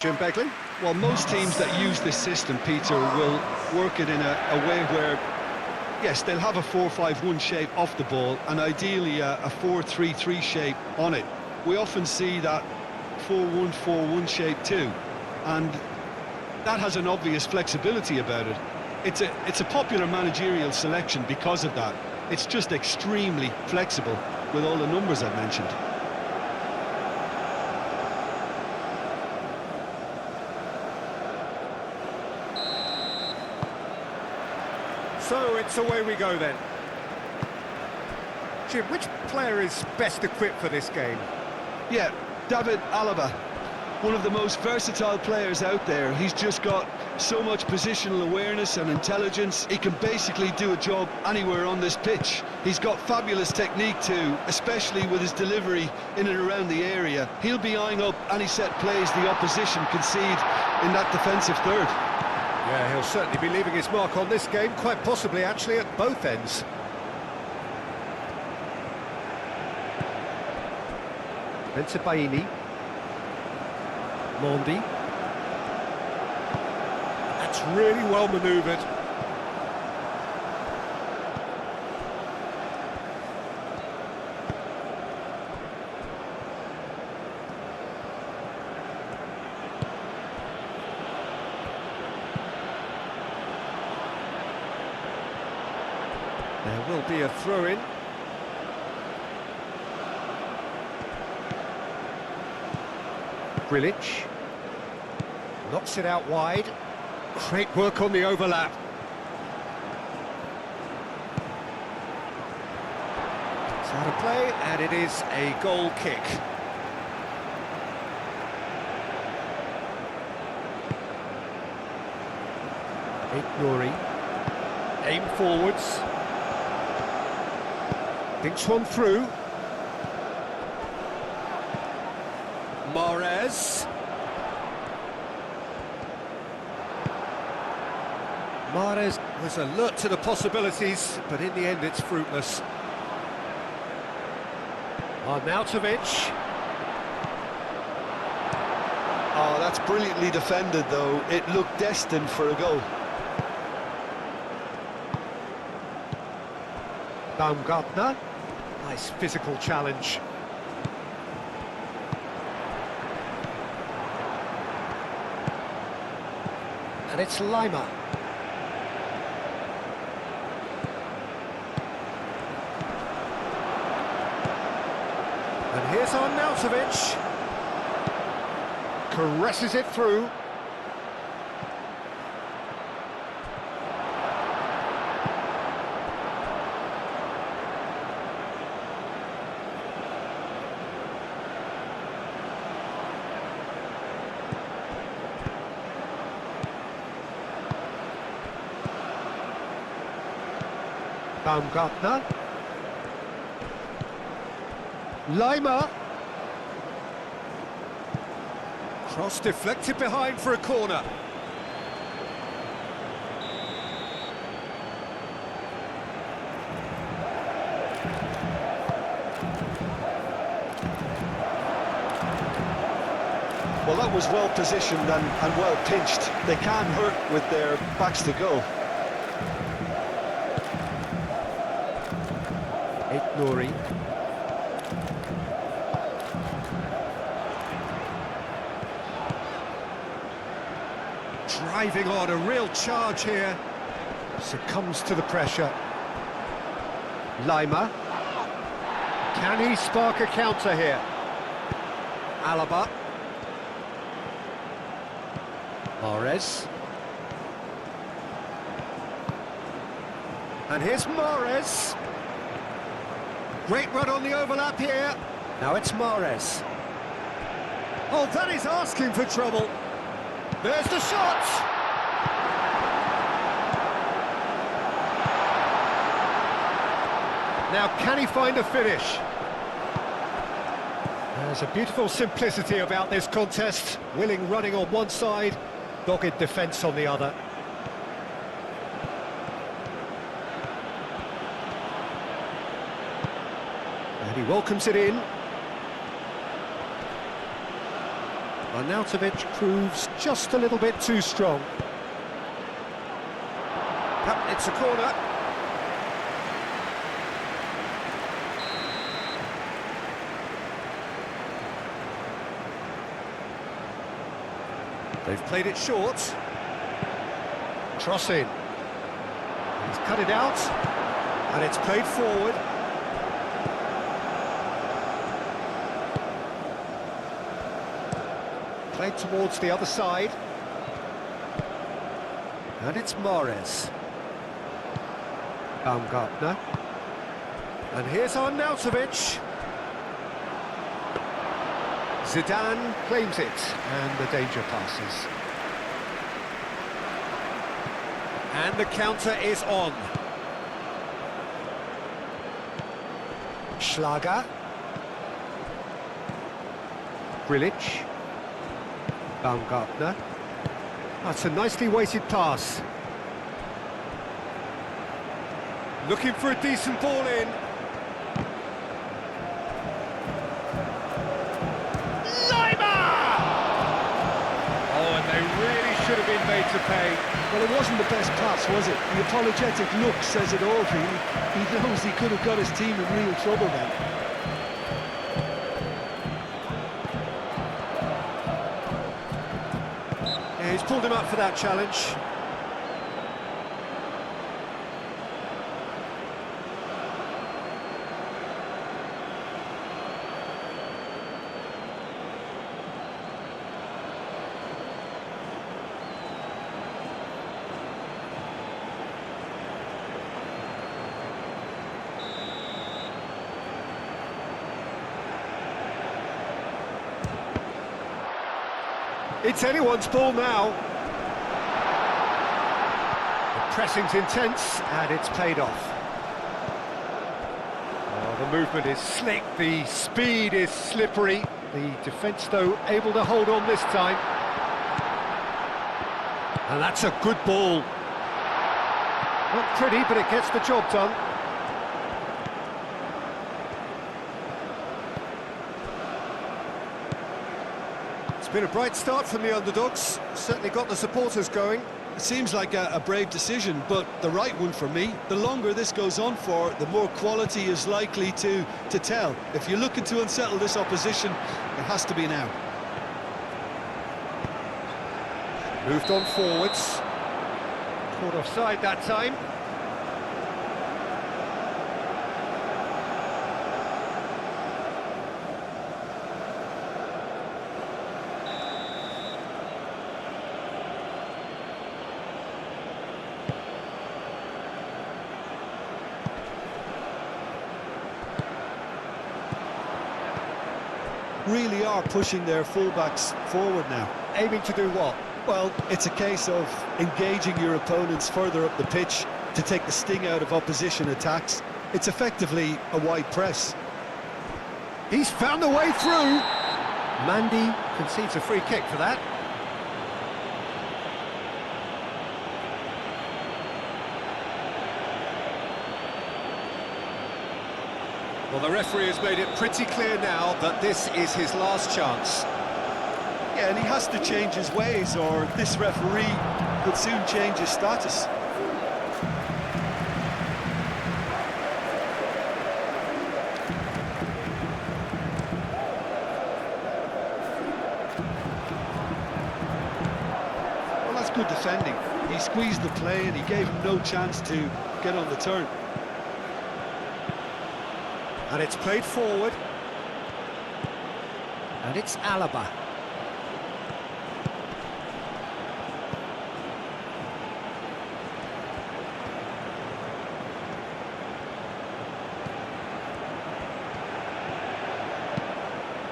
Jim Begley? Well, most teams that use this system, Peter, will work it in a way where, yes, they'll have a 4-5-1 shape off the ball and ideally a 4-3-3 shape on it. We often see that 4-1-4-1 shape too, and that has an obvious flexibility about it. It's a popular managerial selection because of that. It's just extremely flexible with all the numbers I've mentioned. So it's away we go then. Jim, which player is best equipped for this game? Yeah, David Alaba, one of the most versatile players out there. He's just got so much positional awareness and intelligence. He can basically do a job anywhere on this pitch. He's got fabulous technique too, especially with his delivery in and around the area. He'll be eyeing up any set plays the opposition concede in that defensive third. Yeah, he'll certainly be leaving his mark on this game, quite possibly actually at both ends. Baini. Mondi. That's really well manoeuvred. There will be a throw-in. Grilic knocks it out wide. Great work on the overlap. It's out of play, and it is a goal kick. Nuri. Aim forwards. Dinks one through. Mahrez. Mahrez was alert to the possibilities, but in the end it's fruitless. Arnautovic. Oh, that's brilliantly defended though. It looked destined for a goal. Baumgartner. Nice physical challenge. And it's Lima. And here's Arnautovic. Caresses it through. Baumgartner. Lima. Cross deflected behind for a corner. Well, that was well positioned and well pinched. They can hurt with their backs to goal. Nuri. Driving on, a real charge here. Succumbs to the pressure. Lima. Can he spark a counter here? Alaba. Mahrez. And here's Mahrez. Great run on the overlap here. Now it's Mahrez. Oh, that is asking for trouble. There's the shot! Now, can he find a finish? There's a beautiful simplicity about this contest. Willing running on one side, dogged defence on the other. And he welcomes it in. Arnautovic proves just a little bit too strong. Yep, it's a corner. They've played it short. Cross in. He's cut it out, and it's played forward. Played towards the other side. And it's Mahrez. Baumgartner. And here's Arnautovic. Zidane claims it, and the danger passes. And the counter is on. Schlager. Grilic. Baumgartner. That's a nicely weighted pass. Looking for a decent ball in. Should have been made to pay. Well, it wasn't the best pass, was it? The apologetic look says it all, really. He knows he could have got his team in real trouble then. Yeah, he's pulled him up for that challenge. It's anyone's ball now. The pressing's intense, and it's paid off. Oh, the movement is slick, the speed is slippery. The defence, though, able to hold on this time. And that's a good ball. Not pretty, but it gets the job done. It's been a bright start from the underdogs, certainly got the supporters going. It seems like a brave decision, but the right one for me. The longer this goes on for, the more quality is likely to tell. If you're looking to unsettle this opposition, it has to be now. Moved on forwards. Caught offside that time. Really are pushing their fullbacks forward now. Aiming to do what? Well, it's a case of engaging your opponents further up the pitch to take the sting out of opposition attacks. It's effectively a wide press. He's found a way through. Mandy concedes a free kick for that. Well, the referee has made it pretty clear now that this is his last chance. Yeah, and he has to change his ways, or this referee could soon change his status. Well, that's good defending. He squeezed the play and he gave him no chance to get on the turn. And it's played forward. And it's Alaba.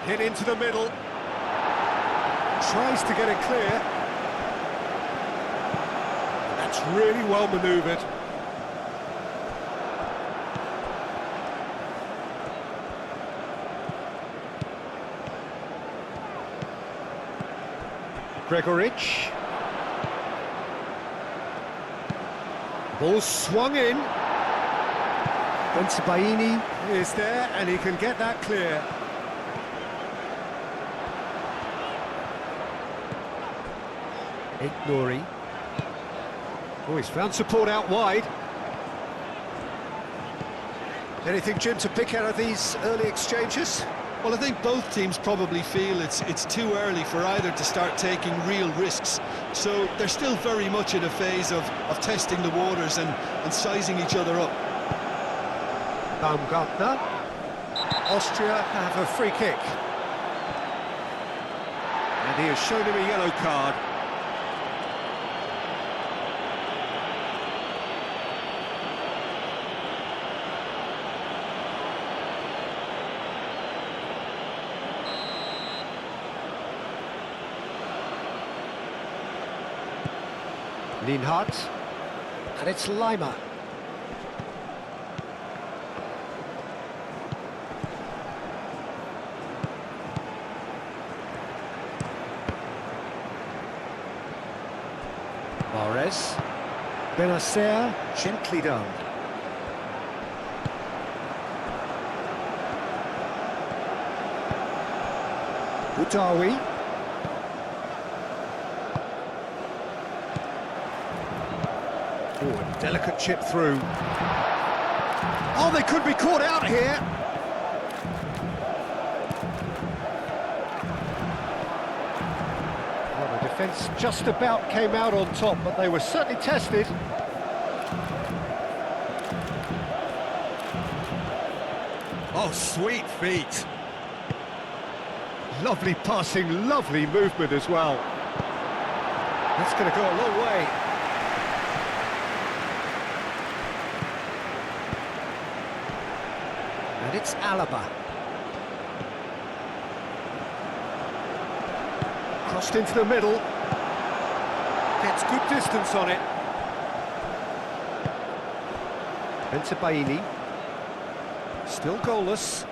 Hit into the middle. Tries to get it clear. That's really well manoeuvred. Gregoric. Ball swung in. Bensebaini is there, and he can get that clear. Ignori. Oh, he's found support out wide. Anything, Jim, to pick out of these early exchanges? Well, I think both teams probably feel it's too early for either to start taking real risks. So they're still very much in a phase of testing the waters and sizing each other up. Baumgartner. Austria have a free kick. And he has shown him a yellow card. Linhart, and it's Lima. Mahrez, Benacer, gently done. Butawi. Oh, a delicate chip through. Oh, they could be caught out here. Well, the defence just about came out on top, but they were certainly tested. Oh, sweet feet. Lovely passing, lovely movement as well. That's going to go a long way. And it's Alaba. Crossed into the middle. Gets good distance on it. Bentabaini. Still goalless.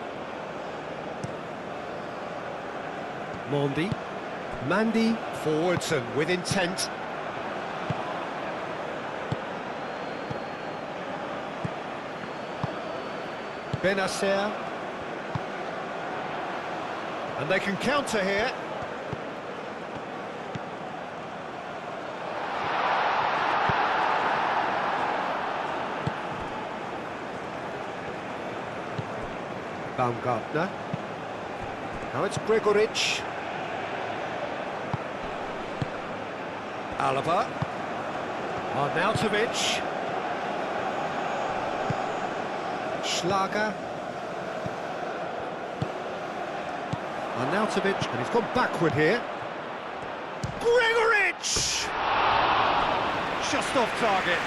Mondi. Mandy forwards and with intent. Benacer. And they can counter here. Baumgartner. Now it's Gregoric. Alaba. Arnautovic. Schlager. Arnautovic, and he's gone backward here. Gregoric! Just off target.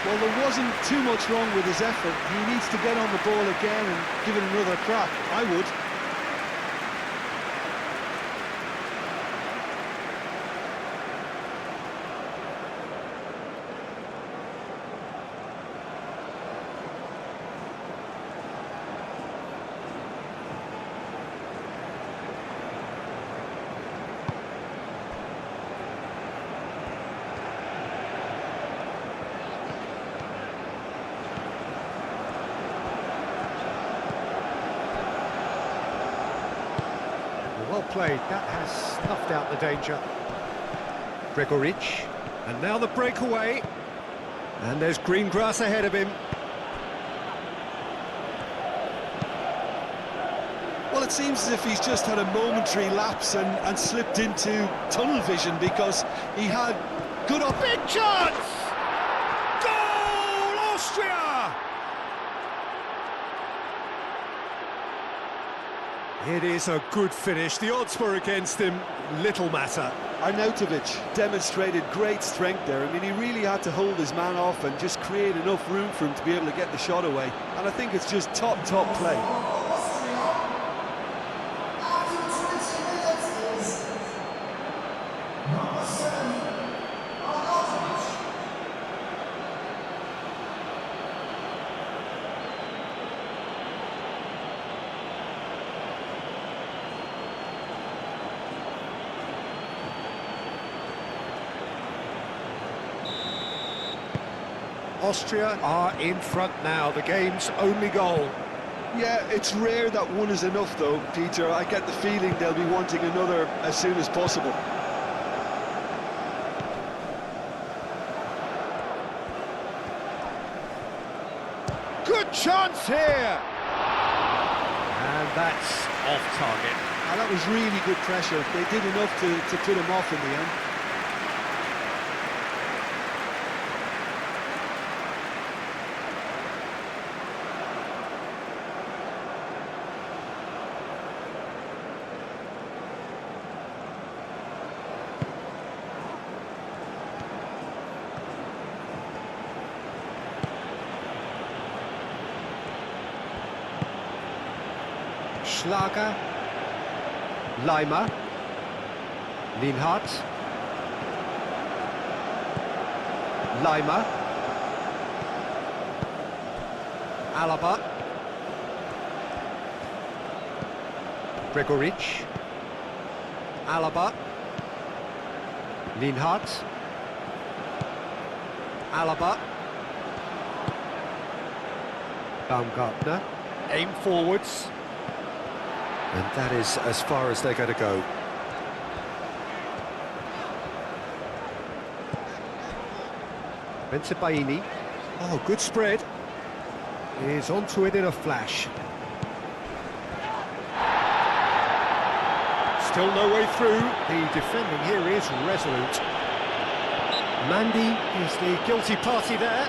Well, there wasn't too much wrong with his effort. He needs to get on the ball again and give it another crack. I would. Well played, that has snuffed out the danger. Gregoric, and now the breakaway. And there's green grass ahead of him. Well, it seems as if he's just had a momentary lapse and slipped into tunnel vision because he had good up. Big chance! Goal, Austria! It is a good finish. The odds were against him, little matter. Arnautovic demonstrated great strength there. I mean, he really had to hold his man off and just create enough room for him to be able to get the shot away. And I think it's just top play. Austria are in front now, the game's only goal. Yeah, it's rare that one is enough though, Peter. I get the feeling they'll be wanting another as soon as possible. Good chance here! And that's off target. And that was really good pressure. They did enough to put him off in the end. Schlager, Leimer, Lienhardt, Leimer, Alaba, Gregoritsch, Alaba, Lienhardt, Alaba, Baumgartner, aim forwards. And that is as far as they're going to go. Bensebaini. Oh, good spread. Is onto it in a flash. Still no way through. The defending here is resolute. Mandy is the guilty party there.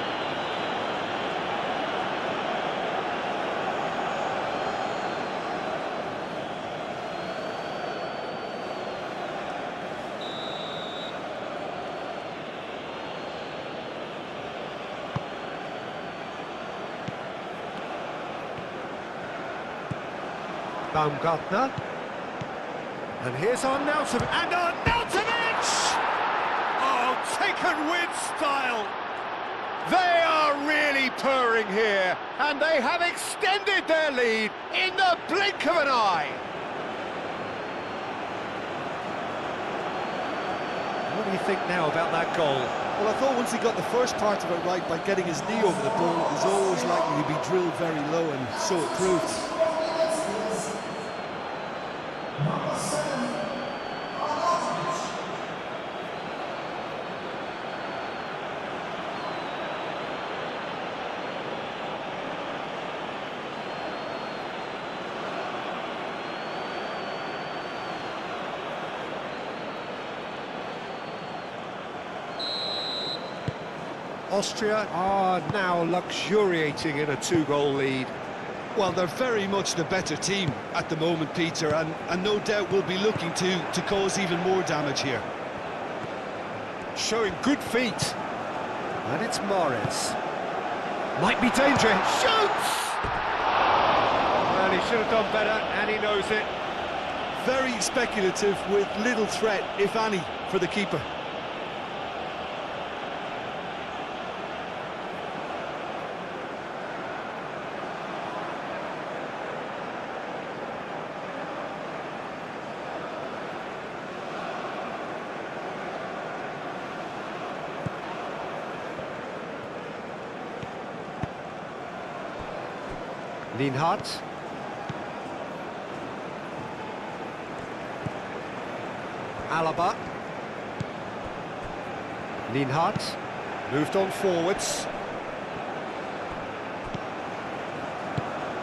Baumgartner. And here's Arnautovic. And Arnautovic! Oh, taken with style. They are really purring here. And they have extended their lead in the blink of an eye. What do you think now about that goal? Well, I thought once he got the first part of it right by getting his knee over the ball, it was always likely to be drilled very low, and so it proved. Austria are now luxuriating in a two-goal lead. Well, they're very much the better team at the moment, Peter, and no doubt will be looking to cause even more damage here. Showing good feet. And it's Mahrez. Might be dangerous. Shoots! Well, he should have done better, and he knows it. Very speculative with little threat, if any, for the keeper. Lienhardt. Alaba. Lienhardt. Moved on forwards.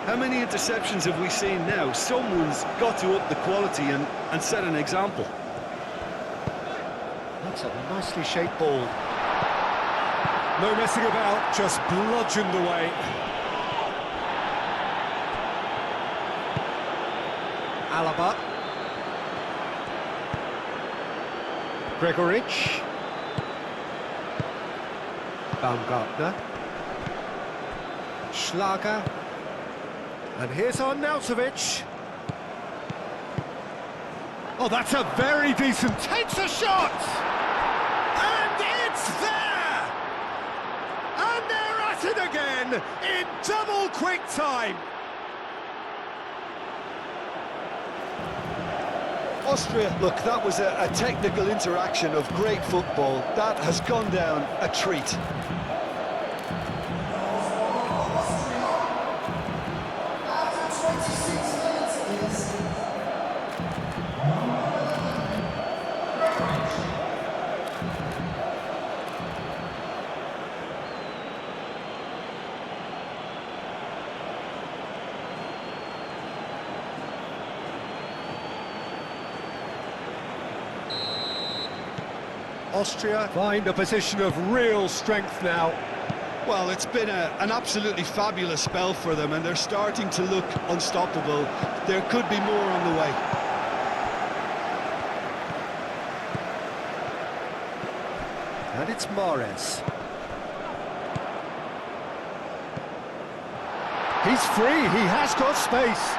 How many interceptions have we seen now? Someone's got to up the quality and set an example. That's a nicely shaped ball. No messing about, just bludgeoned away. Alaba. Gregoritsch. Baumgartner. Schlager. And here's Arnautovic. Oh, that's a very decent... Takes a shot! And it's there! And they're at it again in double quick time. Austria, look, that was a technical interaction of great football. That has gone down a treat. Austria find a position of real strength now. Well, it's been an absolutely fabulous spell for them, and they're starting to look unstoppable. There could be more on the way. And it's Mahrez. He's free, he has got space.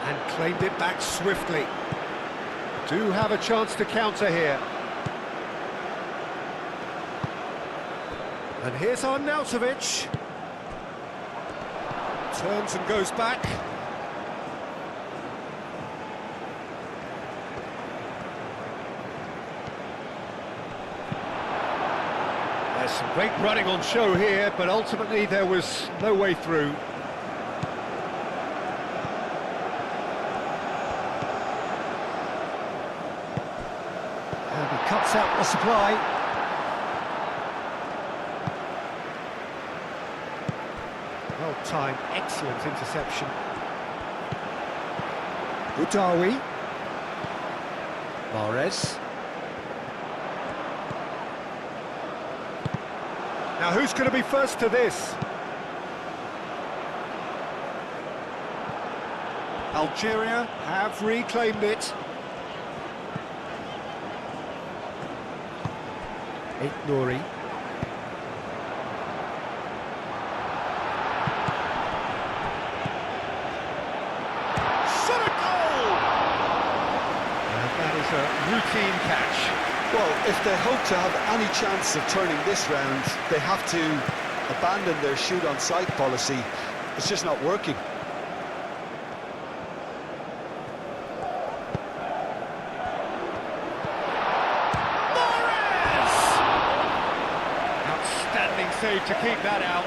And claimed it back swiftly. Do have a chance to counter here. And here's Arnautovic. Turns and goes back. There's some great running on show here, but ultimately there was no way through. And he cuts out the supply. Well-timed, excellent interception. Boudaoui. Mahrez. Now who's going to be first to this? Algeria have reclaimed it. Nouri. Routine catch. Well, if they hope to have any chance of turning this round, they have to abandon their shoot-on-sight policy. It's just not working. Mahrez! Outstanding save to keep that out.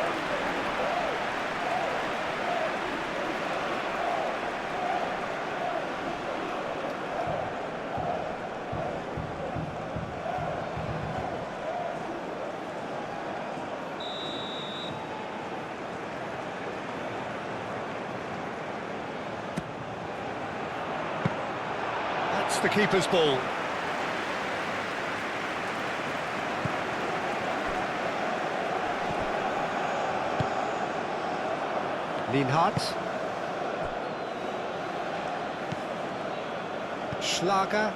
That's the keeper's ball. Lienhardt. Schlager.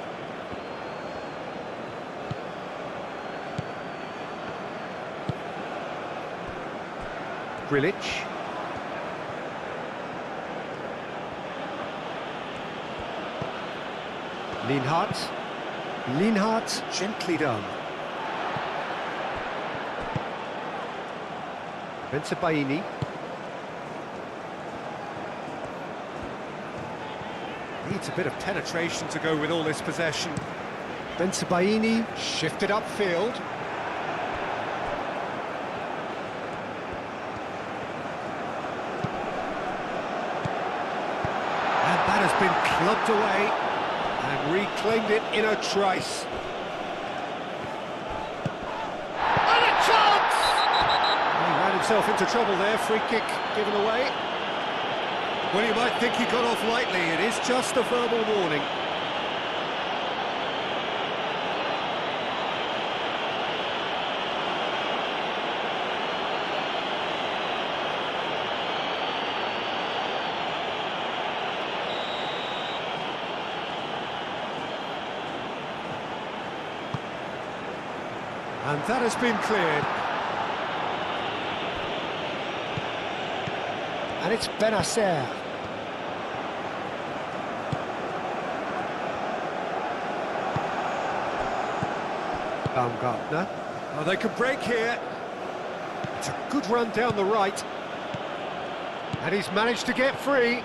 Grilic. Lienhardt, gently done. Bensebaini. Needs a bit of penetration to go with all this possession. Bensebaini shifted upfield. And that has been clubbed away. And reclaimed it in a trice. And a chance! He ran himself into trouble there, free kick given away. Well, you might think he got off lightly, it is just a verbal warning. And that has been cleared. And it's Benacer. Baumgartner. Oh, they could break here. It's a good run down the right. And he's managed to get free.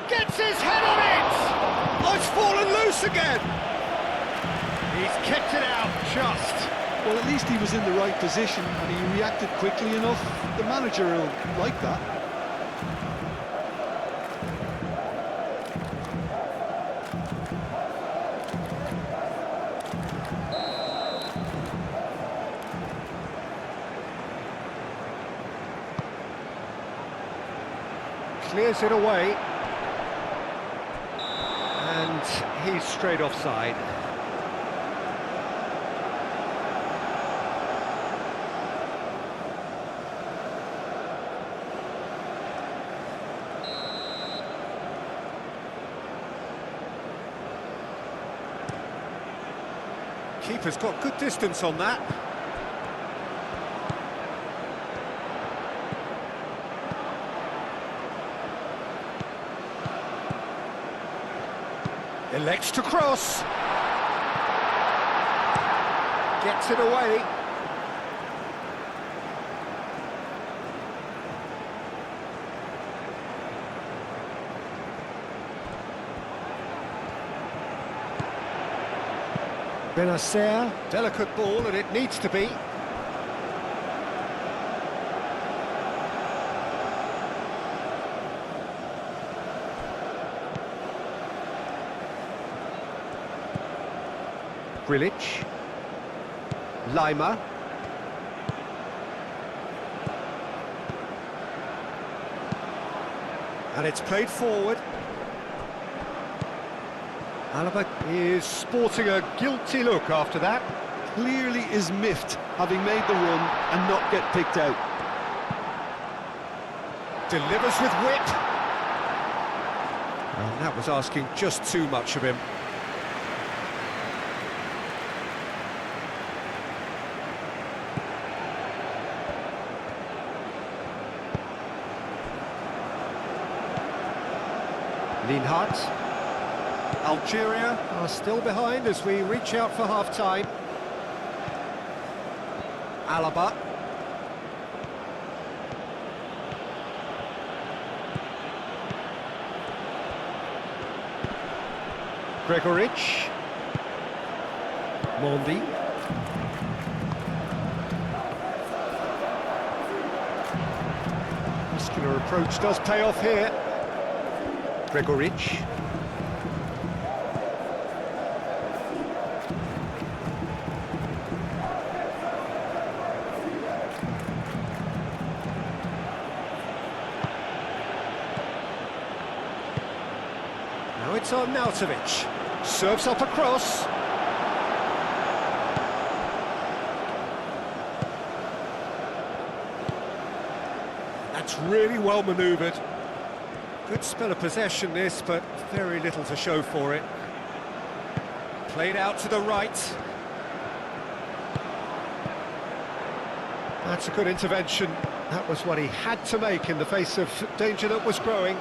Gets his head on it! Oh, it's fallen loose again! He's kept it out, just. Well, at least he was in the right position and he reacted quickly enough. The manager will like that. Clears it away. And he's straight offside. Keeper's got good distance on that. Elects to cross. Gets it away. Benacer, delicate ball, and it needs to be. Grilic. Lima. And it's played forward. Alaba is sporting a guilty look after that. Clearly is miffed, having made the run and not get picked out. Delivers with wit. And that was asking just too much of him. Lienhardt. Algeria are still behind as we reach out for half-time. Alaba. Gregoric. Mondi. Muscular approach does pay off here. Gregoric. Now it's on Nautovic. Serves up a cross. That's really well manoeuvred. Good spell of possession this, but very little to show for it. Played out to the right. That's a good intervention. That was what he had to make in the face of danger that was growing.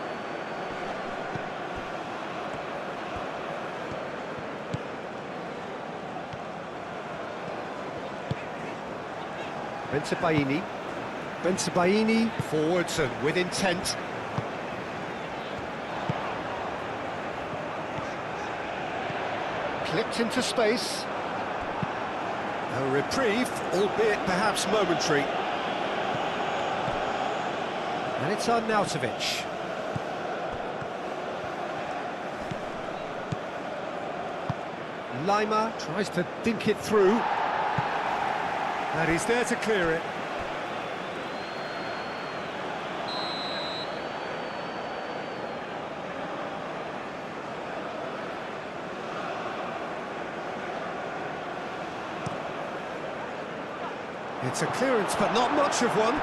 Bensebaini. Bensebaini forwards and with intent. Clipped into space. A reprieve, albeit perhaps momentary. And it's on Nautovic. Lima tries to dink it through. And he's there to clear it. It's a clearance, but not much of one.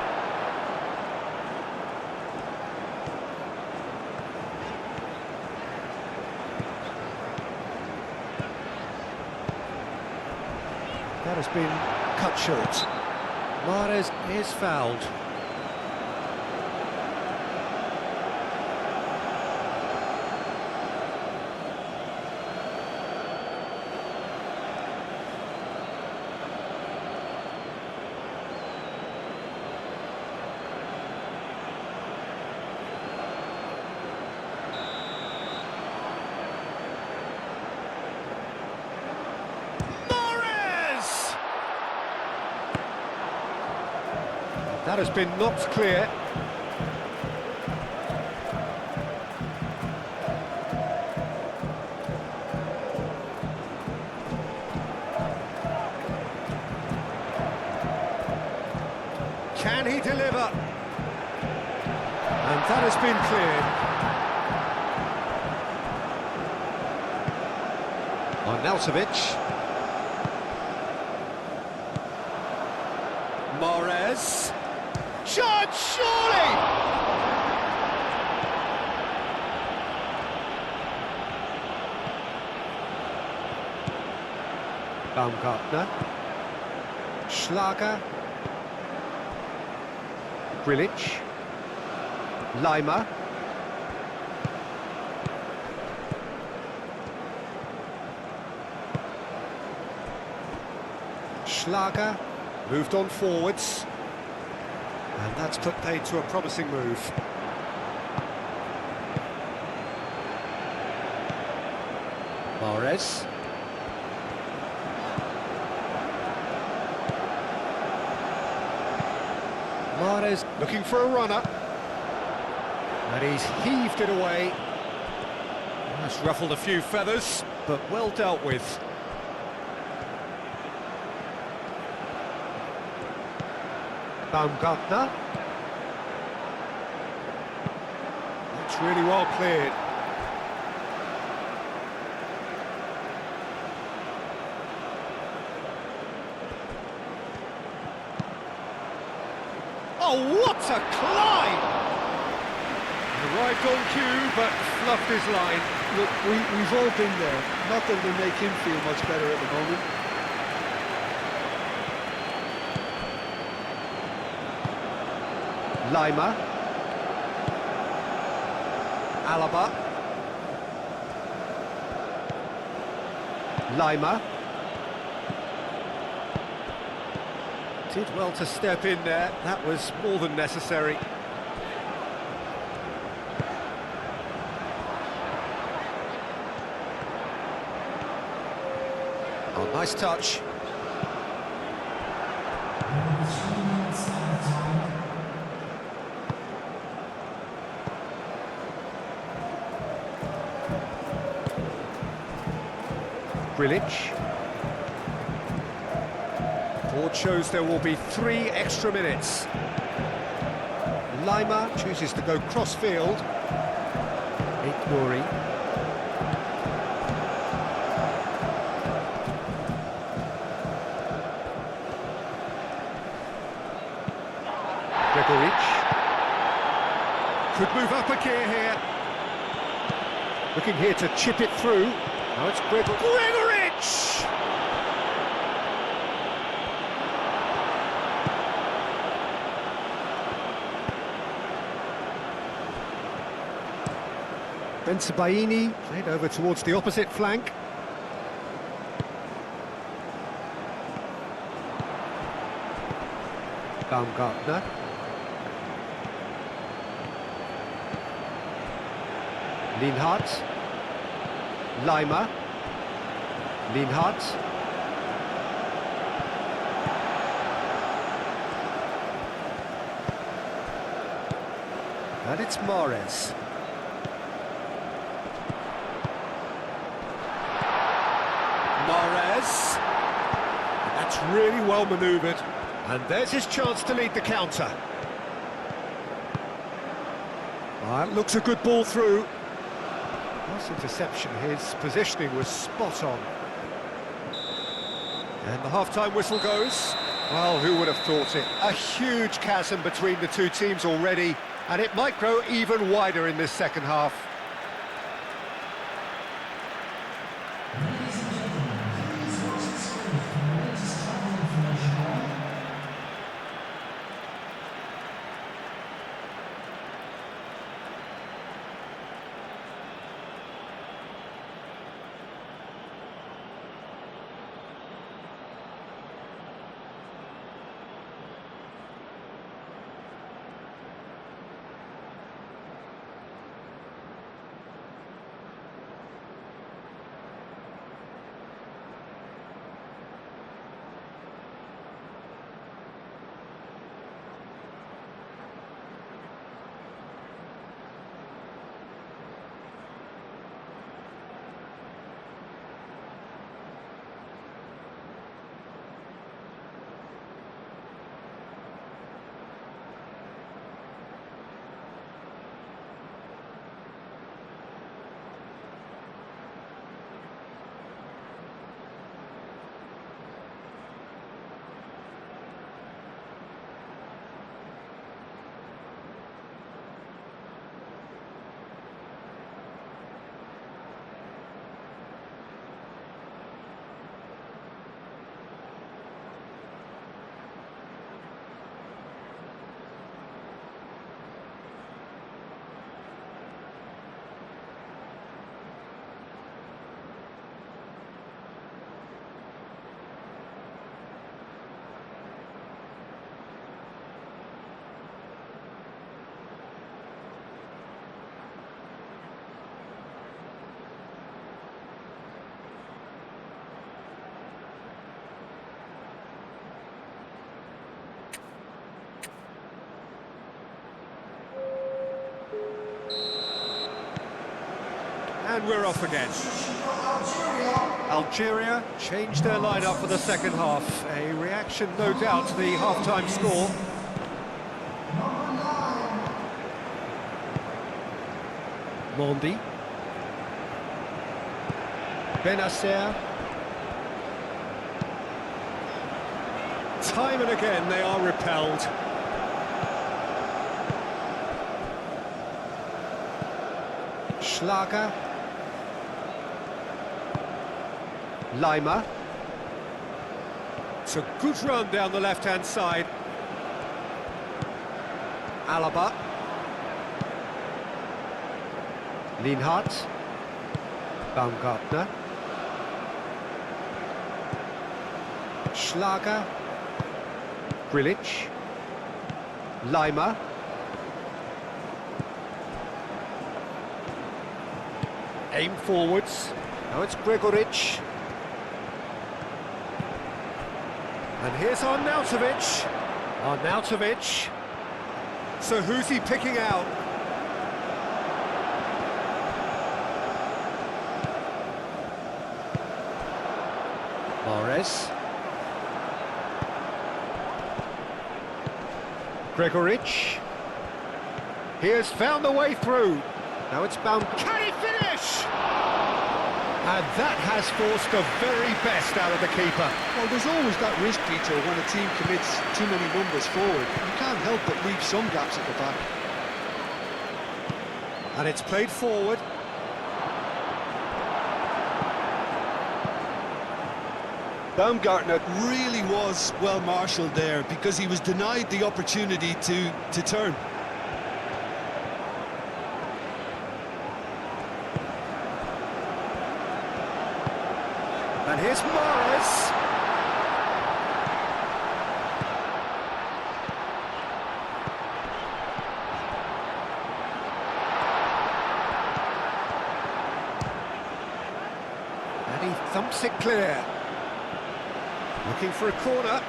That has been cut short. Mahrez is fouled. That has been knocked clear. Can he deliver? And that has been cleared. Arnautovic. Mahrez. Shot, surely! Baumgartner. Schlager. Grilic. Lima. Schlager moved on forwards, and that's put paid to a promising move. Mahrez. Mahrez looking for a runner, and he's heaved it away. That's ruffled a few feathers, but well dealt with. Baumgartner. That's really well cleared. Oh, what a climb! Arrived on cue, but fluffed his line. Look, we've all been there. Not that it'll make him feel much better at the moment. Lima. Alaba. Lima. Did well to step in there. That was more than necessary. Oh, nice touch. Grilic. Board shows there will be 3 extra minutes. Lima chooses to go cross-field. Nouri. Gregoric. Could move up a gear here. Looking here to chip it through. Now it's Gregoric! Bensebaini played over towards the opposite flank. Baumgartner. Lienhardt. Lima. Lienhardt. And it's Mahrez. Mahrez. And that's really well manoeuvred. And there's his chance to lead the counter. That looks a good ball through. Nice interception, his positioning was spot on. And the half-time whistle goes. Well, who would have thought it? A huge chasm between the two teams already, and it might grow even wider in this second half. And we're off again. Algeria changed their lineup for the second half. A reaction, no doubt, to the half-time score. Mondi. Benacer. Time and again they are repelled. Schlager. Lima. It's a good run down the left-hand side. Alaba. Lienhardt. Baumgartner. Schlager. Grilic. Lima. Aim forwards. Now it's Gregoric. And here's Arnautovic. Arnautovic. So who's he picking out? Mahrez. Gregoric. He has found the way through. Now it's bound. Can he finish? And that has forced the very best out of the keeper. Well, there's always that risk, Peter, when a team commits too many numbers forward. You can't help but leave some gaps at the back. And it's played forward. Baumgartner really was well marshalled there because he was denied the opportunity to turn. And here's Mahrez. And he thumps it clear. Looking for a corner.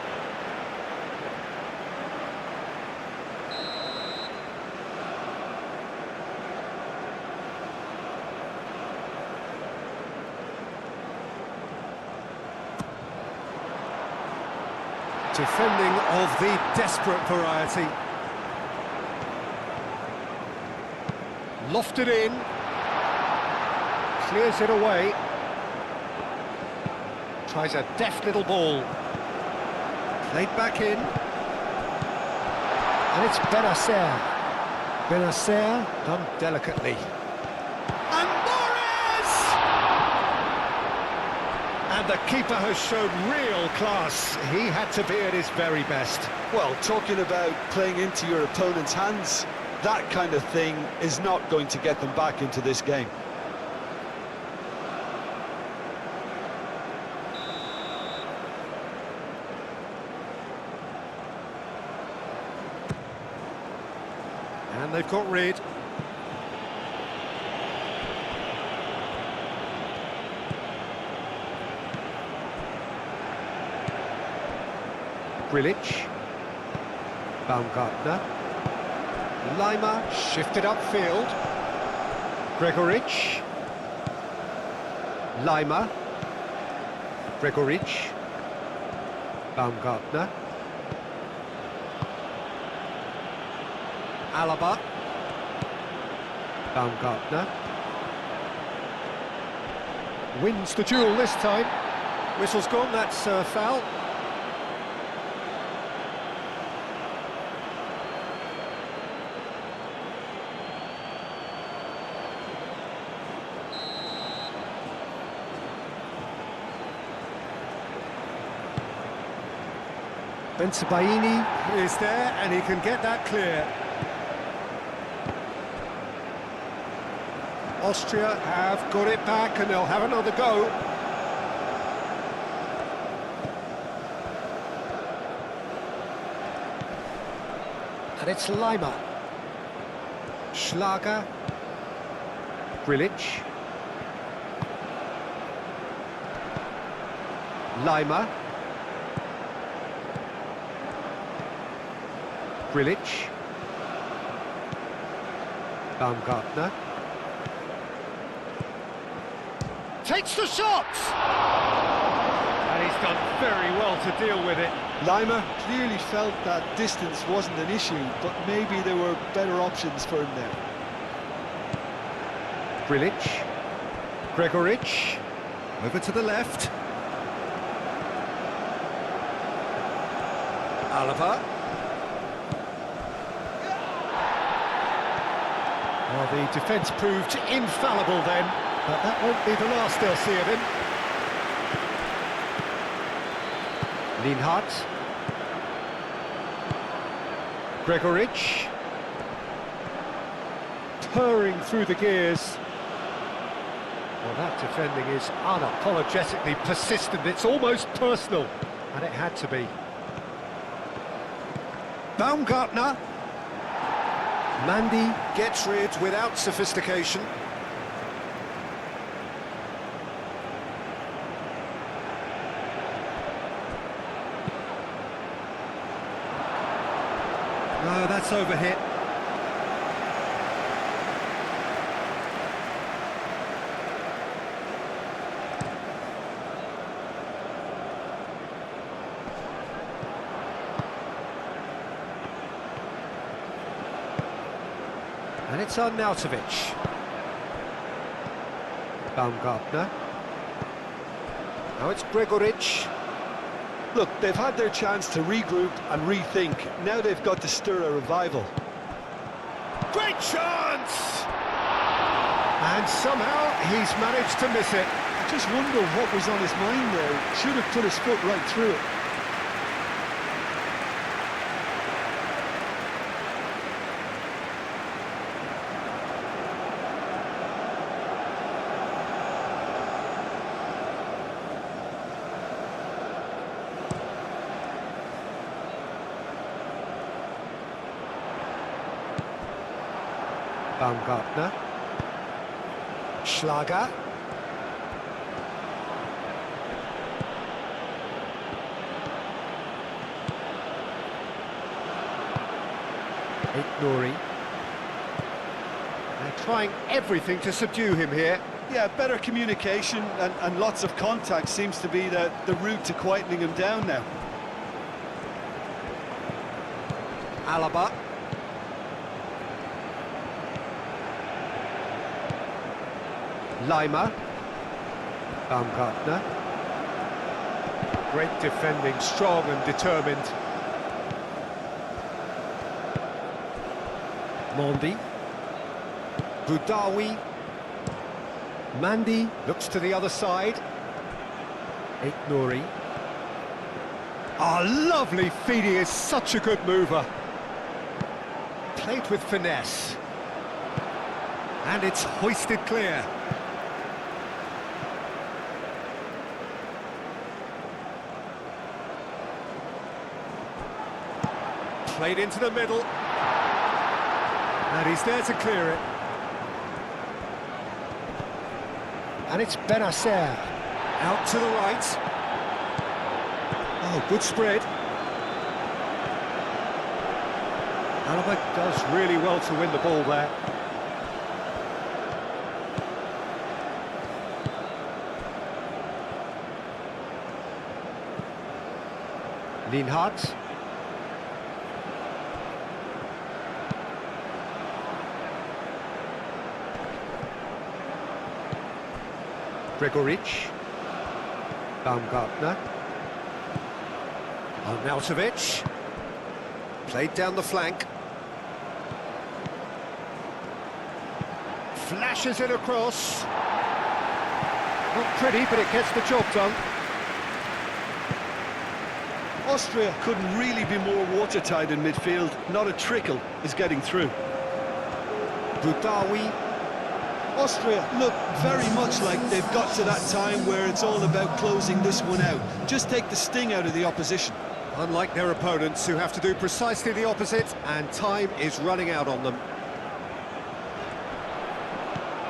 Defending of the desperate variety. Lofted in. Clears it away. Tries a deft little ball. Played back in. And it's Benacer. Benacer done delicately. And Mahrez! And the keeper has shown real class. He had to be at his very best. Well, talking about playing into your opponent's hands, that kind of thing is not going to get them back into this game. And they've got rid. Grilic. Baumgartner. Lima shifted upfield. Gregoric. Lima. Gregoric. Baumgartner. Alaba. Baumgartner. Wins the duel this time. Whistle's gone, that's a foul. Bensebaini is there and he can get that clear. Austria have got it back and they'll have another go. And it's Lima. Schlager. Grilic. Lima. Grilic. Takes the shot! And he's done very well to deal with it. Lima clearly felt that distance wasn't an issue, but maybe there were better options for him there. Grilic. Gregoric. Over to the left. Alaba. Well, the defence proved infallible then, but that won't be the last they'll see of him. Lienhardt. Gregoric. Purring through the gears. Well, that defending is unapologetically persistent. It's almost personal, and it had to be. Baumgartner. Mandy gets rid without sophistication. No, that's overhit. And it's Arnautovic. Baumgartner. Now it's Gregoric. Look, they've had their chance to regroup and rethink. Now they've got to stir a revival. Great chance! And somehow he's managed to miss it. I just wonder what was on his mind there. Should have put his foot right through it. Baumgartner. Schlager. Nouri. They're trying everything to subdue him here. Yeah, better communication and lots of contact seems to be the route to quietening him down now. Alaba. Lima. Baumgartner. Great defending, strong and determined. Mondi. Boudaoui. Mandy looks to the other side. Nouri. Ah, lovely feed, he is such a good mover. Played with finesse. And it's hoisted clear. Played into the middle. And he's there to clear it. And it's Benacer. Out to the right. Oh, good spread. Alaba does really well to win the ball there. Lienhardt. Gregoric. Baumgartner. Arnautovic. Played down the flank. Flashes it across. Not pretty, but it gets the job done. Austria couldn't really be more watertight in midfield. Not a trickle is getting through. Boudaoui. Austria look very much like they've got to that time where it's all about closing this one out. Just take the sting out of the opposition. Unlike their opponents, who have to do precisely the opposite, and time is running out on them.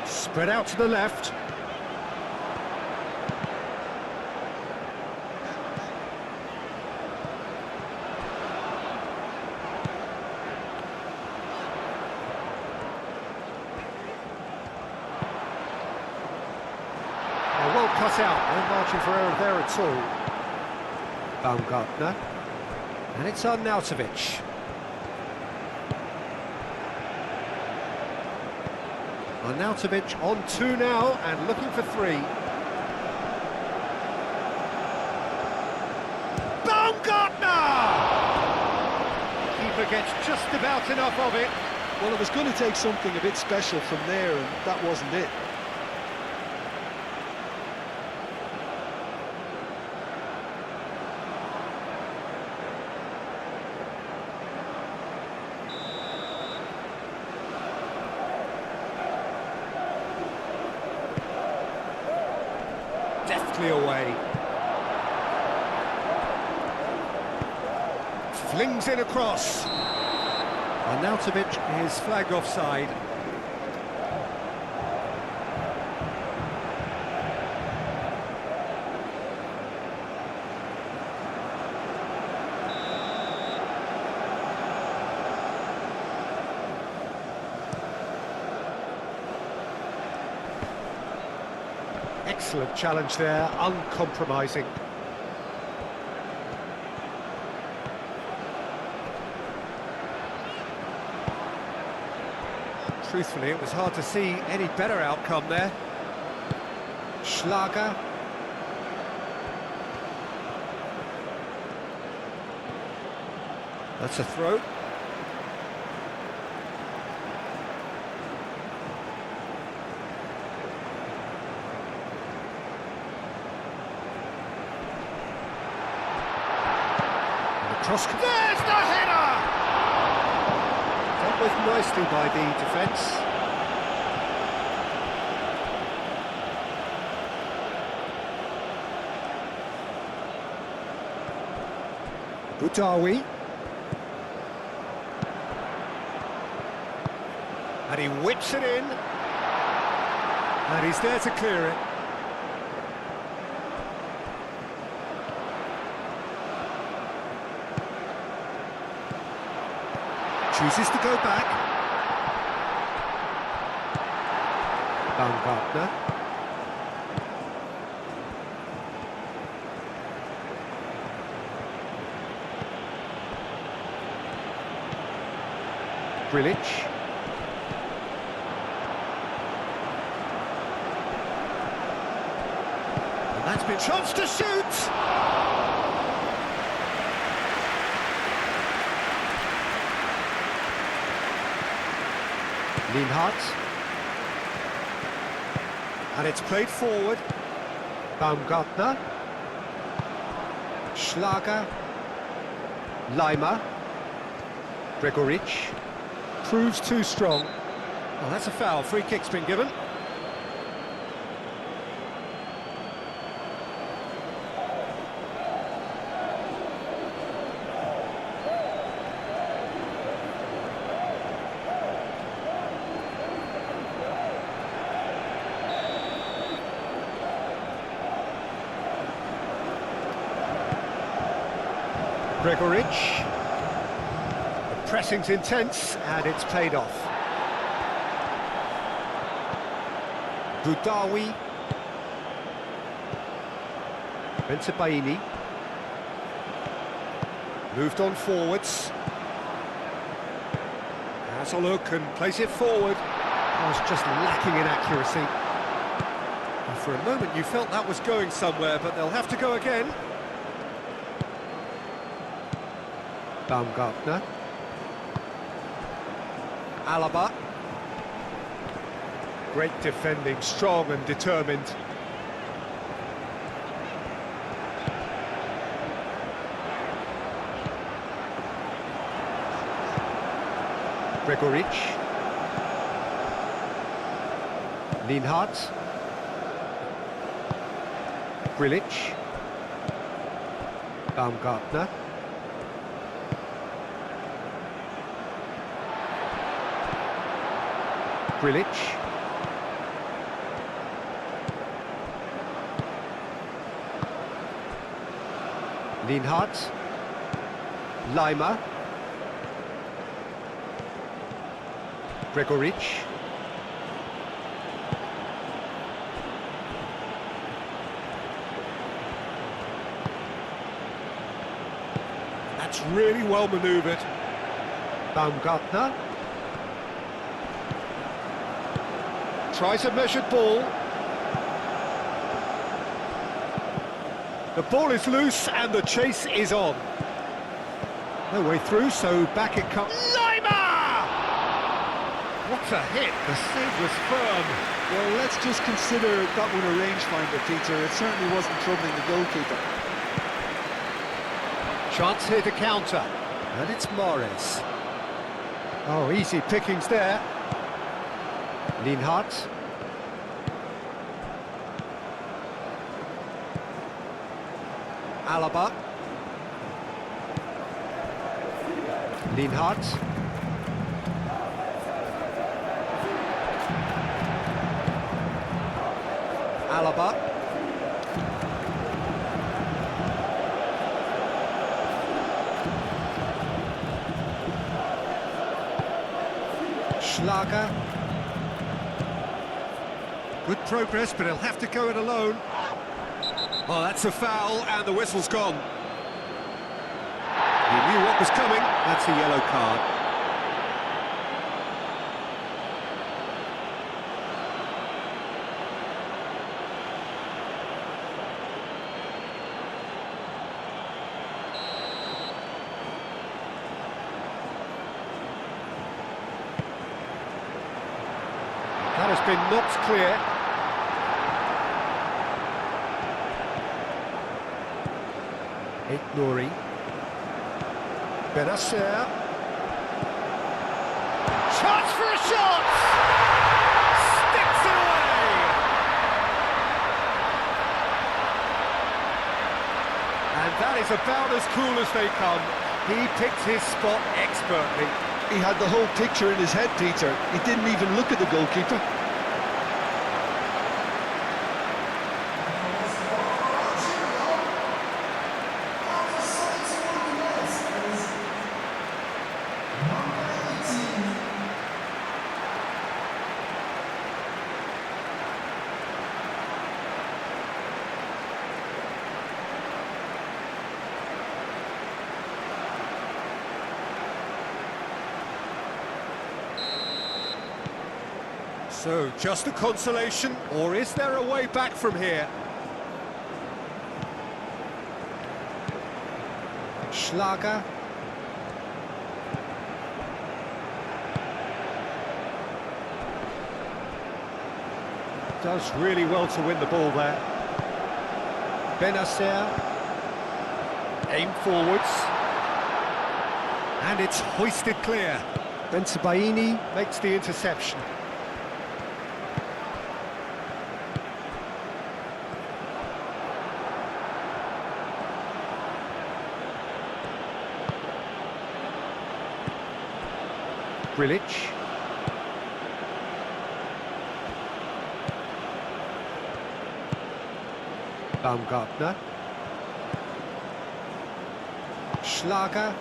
Spread out to the left. well cut out, no margin for error there at all. Baumgartner. And it's Arnautovic. Arnautovic on 2 now and looking for 3. Baumgartner! Keeper gets just about enough of it. Well, it was going to take something a bit special from there, and that wasn't it. Deftly away. Flings in across. Arnautovic is flagged offside. Excellent challenge there, uncompromising. Truthfully, it was hard to see any better outcome there. Schlager. That's a throw. Cross. There's the header! Dealt with nicely by the defence. Boudaoui. And he whips it in. And he's there to clear it. Chooses to go back. Baumgartner. Grilic. And that's been chance to shoot. Lienhardt. And it's played forward. Baumgartner. Schlager. Leimer. Gregoric. Proves too strong. Well, that's a foul. Free kick's been given. Gregoric. The pressing's intense and it's paid off. Boudaoui. Bensebaini. Moved on forwards. Has a look and plays it forward. Was just lacking in accuracy. And for a moment you felt that was going somewhere, but they'll have to go again. Baumgartner. Alaba. Great defending, strong and determined. Gregoric. Lienhardt. Grilic. Baumgartner. Grilic. Lienhardt. Leimer. Gregoric. That's really well manoeuvred. Baumgartner. Tries a measured ball. The ball is loose and the chase is on. No way through, so back it comes. Lima! What a hit! The save was firm. Well, let's just consider that one a rangefinder, Peter. It certainly wasn't troubling the goalkeeper. Chance here to counter. And it's Morris. Oh, easy pickings there. Lienhardt. Alaba. Lienhardt. Alaba. Schlager. Good progress, but he'll have to go it alone. Oh, that's a foul, and the whistle's gone. He knew what was coming. That's a yellow card. That has been knocked clear. Nouri. Benacer. Chance for a shot! Sticks it away! And that is about as cool as they come. He picked his spot expertly. He had the whole picture in his head, Peter. He didn't even look at the goalkeeper. So, just a consolation, or is there a way back from here? Schlager. Does really well to win the ball there. Benacer. Aim forwards. And it's hoisted clear. Bensebaini makes the interception. Grilic. Baumgartner. Schlager.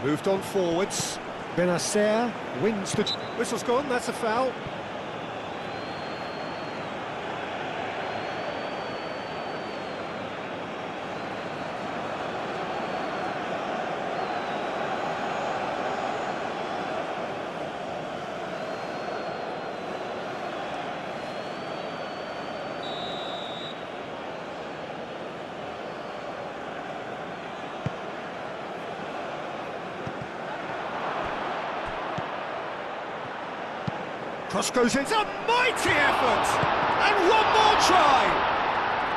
Moved on forwards. Benacer wins the... Whistle's gone, that's a foul. Cross goes in, it's a mighty effort! And one more try!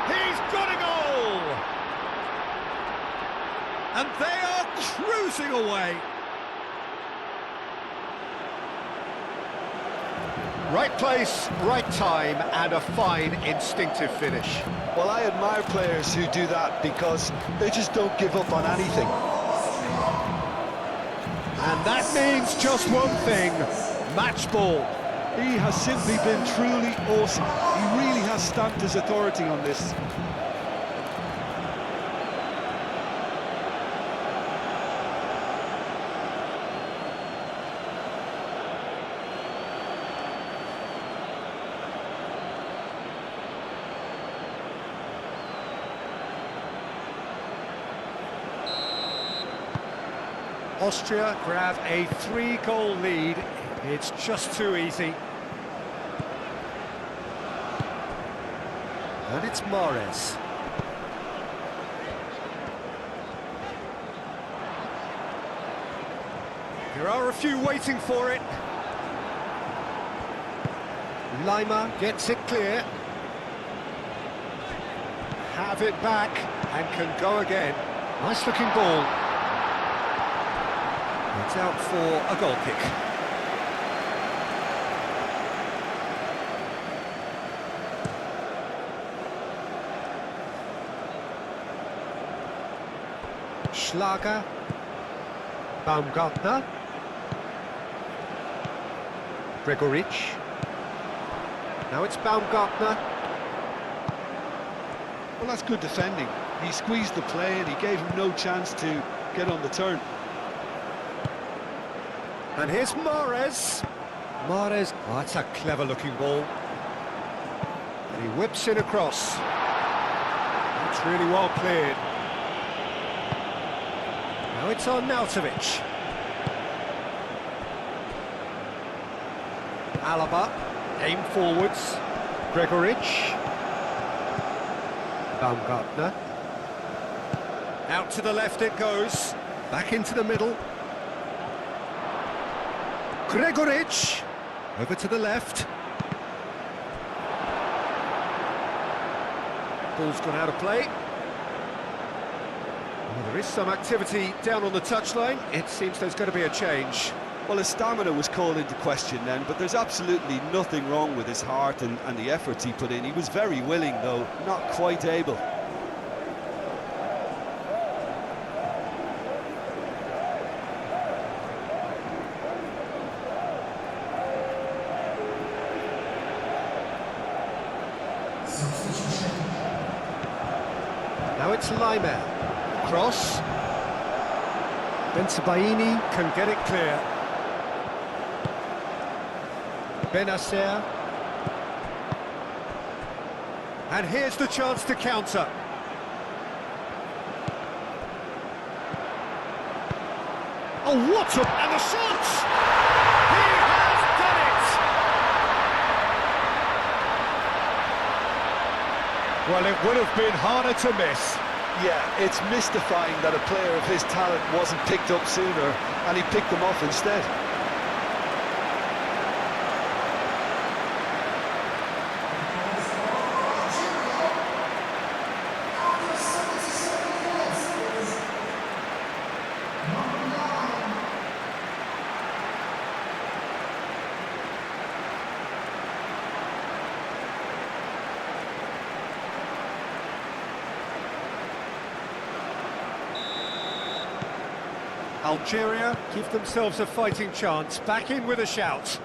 He's got a goal! And they are cruising away! Right place, right time, and a fine instinctive finish. Well, I admire players who do that because they just don't give up on anything. And that means just one thing, match ball. He has simply been truly awesome. He really has stamped his authority on this. Austria grab a 3-goal lead. It's just too easy. And it's Mahrez. There are a few waiting for it. Lima gets it clear. Have it back and can go again. Nice looking ball. It's out for a goal kick. Schlager. Baumgartner. Gregoritsch. Now it's Baumgartner. Well, that's good defending. He squeezed the play and he gave him no chance to get on the turn. And here's Mahrez. Mahrez, oh, that's a clever-looking ball. And he whips in across. That's really well cleared. Now it's on Nautovic. Alaba, aim forwards. Gregoritsch. Baumgartner. Out to the left it goes. Back into the middle. Gregoritsch. Over to the left. Ball's gone out of play. Well, there is some activity down on the touchline. It seems there's going to be a change. Well, his stamina was called into question then, but there's absolutely nothing wrong with his heart and the efforts he put in. He was very willing, though, not quite able. Now it's Lima. Cross. Bensebaini can get it clear. Benacer. And here's the chance to counter. Oh, what a... And the shot! He has done it! Well, it would have been harder to miss. Yeah, it's mystifying that a player of his talent wasn't picked up sooner, and he picked them off instead. Algeria give themselves a fighting chance, back in with a shout.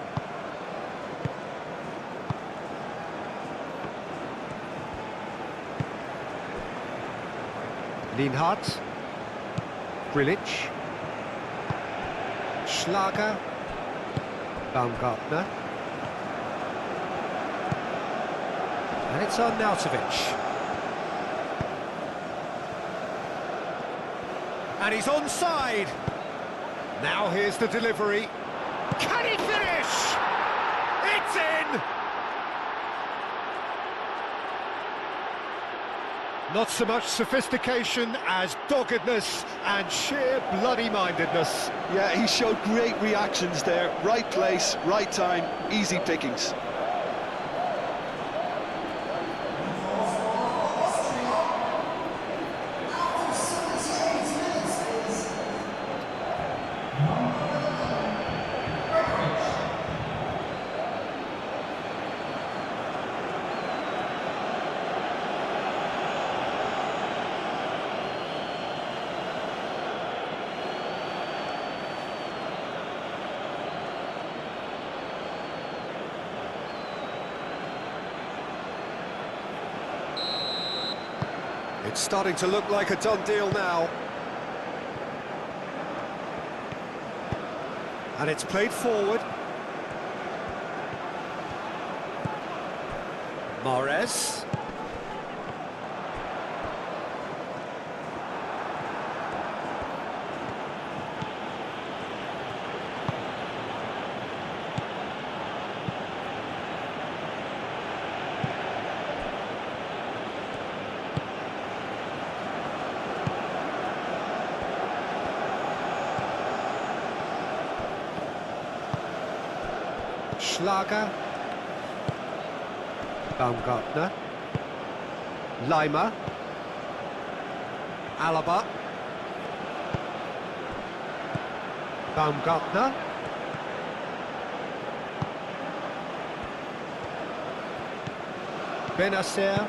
Lienhardt, Grilic, Schlager, Baumgartner, and it's on Nautovic. And he's onside. Now here's the delivery. Can he finish? It's in! Not so much sophistication as doggedness and sheer bloody-mindedness. Yeah, he showed great reactions there. Right place, right time, easy pickings. It's starting to look like a done deal now. And it's played forward. Mahrez. Schlager. Baumgartner. Leimer. Alaba. Baumgartner. Benacer.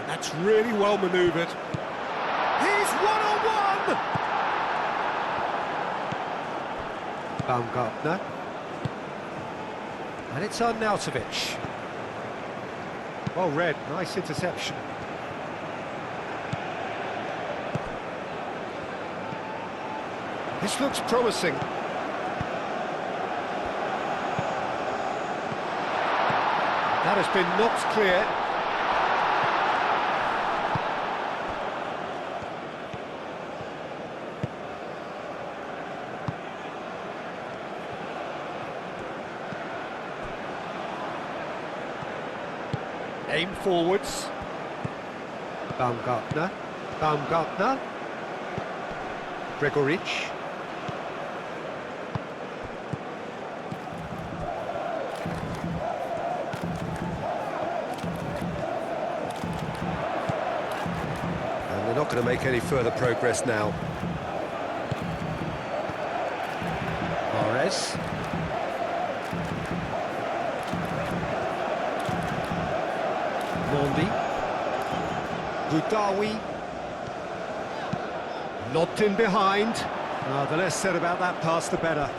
That's really well manoeuvred. He's one-on-one! Baumgartner. And it's Arnautovic. Well read, nice interception. This looks promising. That has been knocked clear. Aim forwards. Baumgartner. Baumgartner. Gregoritsch. And they're not going to make any further progress now. Mahrez. Mondi. Boudaoui. Lobbed in behind. The less said about that pass, the better.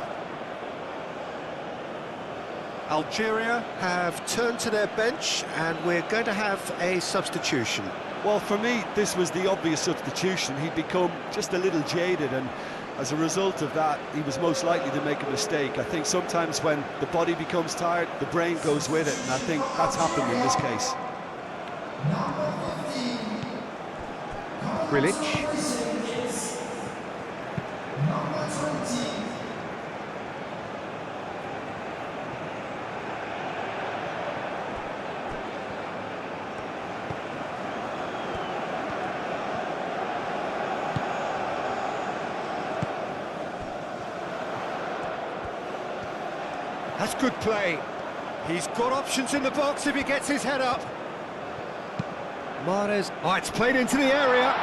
Algeria have turned to their bench, and we're going to have a substitution. Well, for me, this was the obvious substitution. He'd become just a little jaded, and as a result of that, he was most likely to make a mistake. I think sometimes when the body becomes tired, the brain goes with it, and I think that's happened in this case. Grealish. That's good play. He's got options in the box if he gets his head up. Mahrez. Oh, it's played into the area.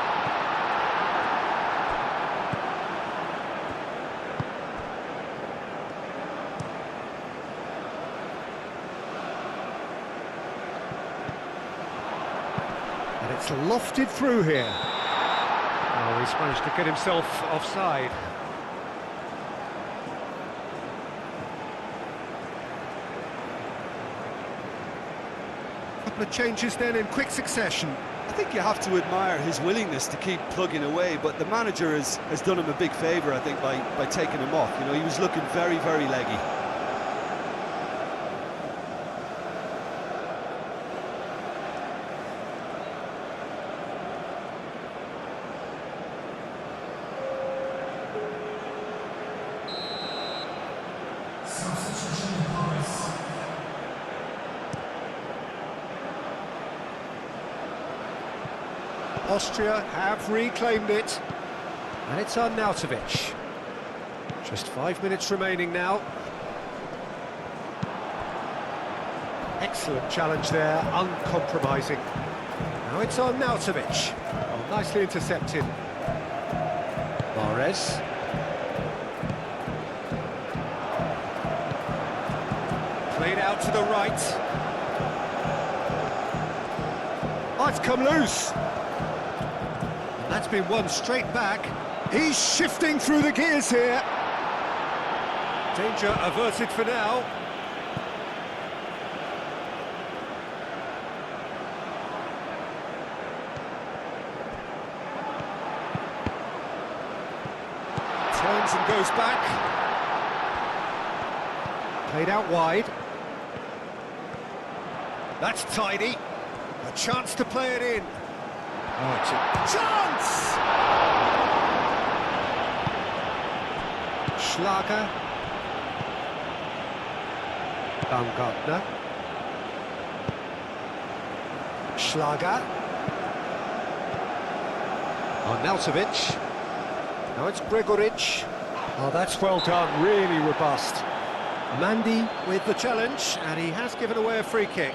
And it's lofted through here. Oh, he's managed to get himself offside. Couple of changes then in quick succession. I think you have to admire his willingness to keep plugging away, but the manager has done him a big favour, I think, by taking him off. You know, he was looking very, very leggy. Austria have reclaimed it. And it's Arnautovic. Just 5 minutes remaining now. Excellent challenge there, uncompromising. Now it's Arnautovic. Oh, nicely intercepted. Mahrez. Played out to the right. Oh, it's come loose. That's been won straight back. He's shifting through the gears here. Danger averted for now. Turns and goes back. Played out wide. That's tidy. A chance to play it in. Oh, it's a chance! Schlager. Baumgartner. Schlager. Arnautovic. Now it's Gregoritsch. Oh, that's well done, really robust. Mandy with the challenge, and he has given away a free kick.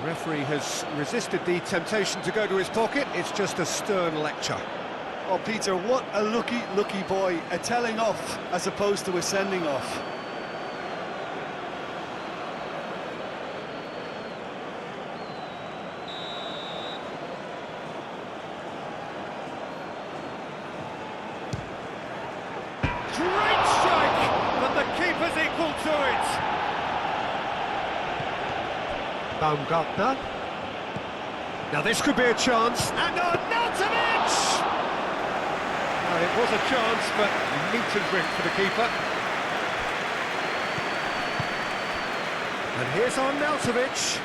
The referee has resisted the temptation to go to his pocket. It's just a stern lecture. Oh, Peter, what a lucky boy. A telling off as opposed to a sending off. Great strike, but the keeper's equal to it. Baumgartner. Now this could be a chance, and Arnautovic! Well, it was a chance, but meat and drink for the keeper. And here's Arnautovic.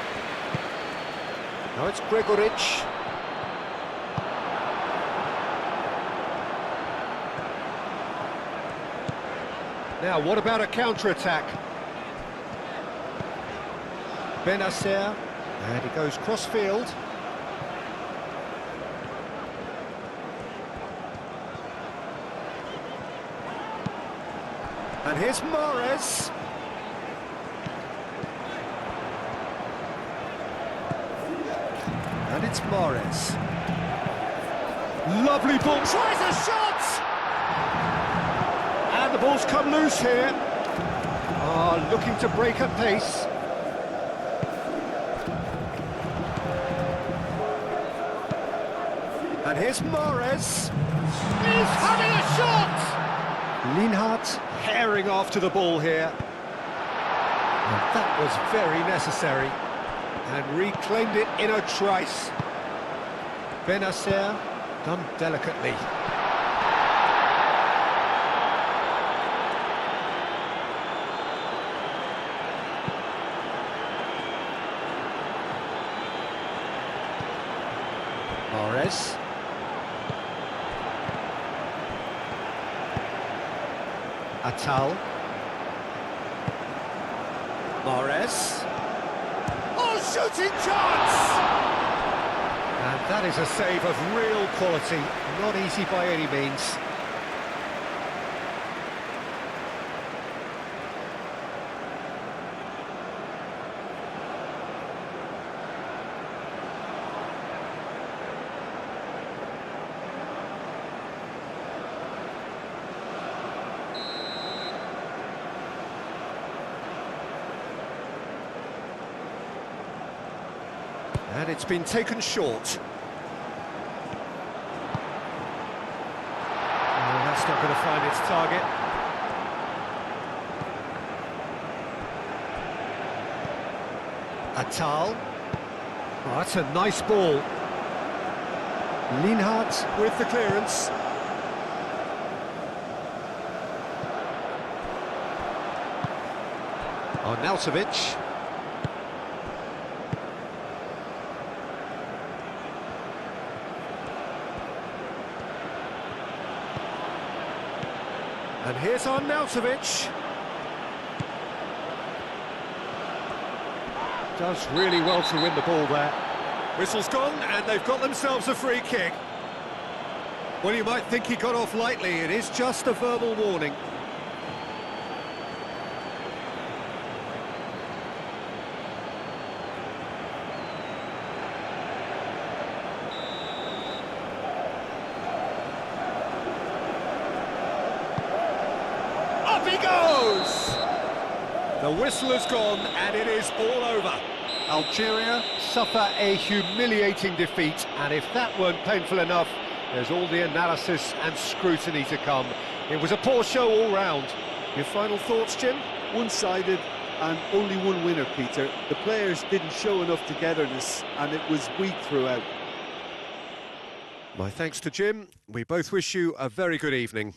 Now it's Gregoric. Now, what about a counter-attack? Benacer, and he goes cross-field. And here's Mahrez. And it's Mahrez. Lovely ball, tries a shot! And the ball's come loose here. Looking to break at pace. And here's Mahrez. He's having a shot! Lienhart herring after the ball here. And that was very necessary. And reclaimed it in a trice. Benacer done delicately. Mahrez. Atal. Mahrez. Oh, shooting chance! And that is a save of real quality. Not easy by any means. And it's been taken short. Oh, that's not going to find its target. Atal. Oh, that's a nice ball. Lienhart with the clearance. Arnautovic. And here's Arnautovic. Does really well to win the ball there. Whistle's gone, and they've got themselves a free kick. Well, you might think he got off lightly. It is just a verbal warning. Up he goes! The whistle has gone, and it is all over. Algeria suffer a humiliating defeat, and if that weren't painful enough, there's all the analysis and scrutiny to come. It was a poor show all round. Your final thoughts, Jim? One-sided and only one winner, Peter. The players didn't show enough togetherness, and it was weak throughout. My thanks to Jim. We both wish you a very good evening.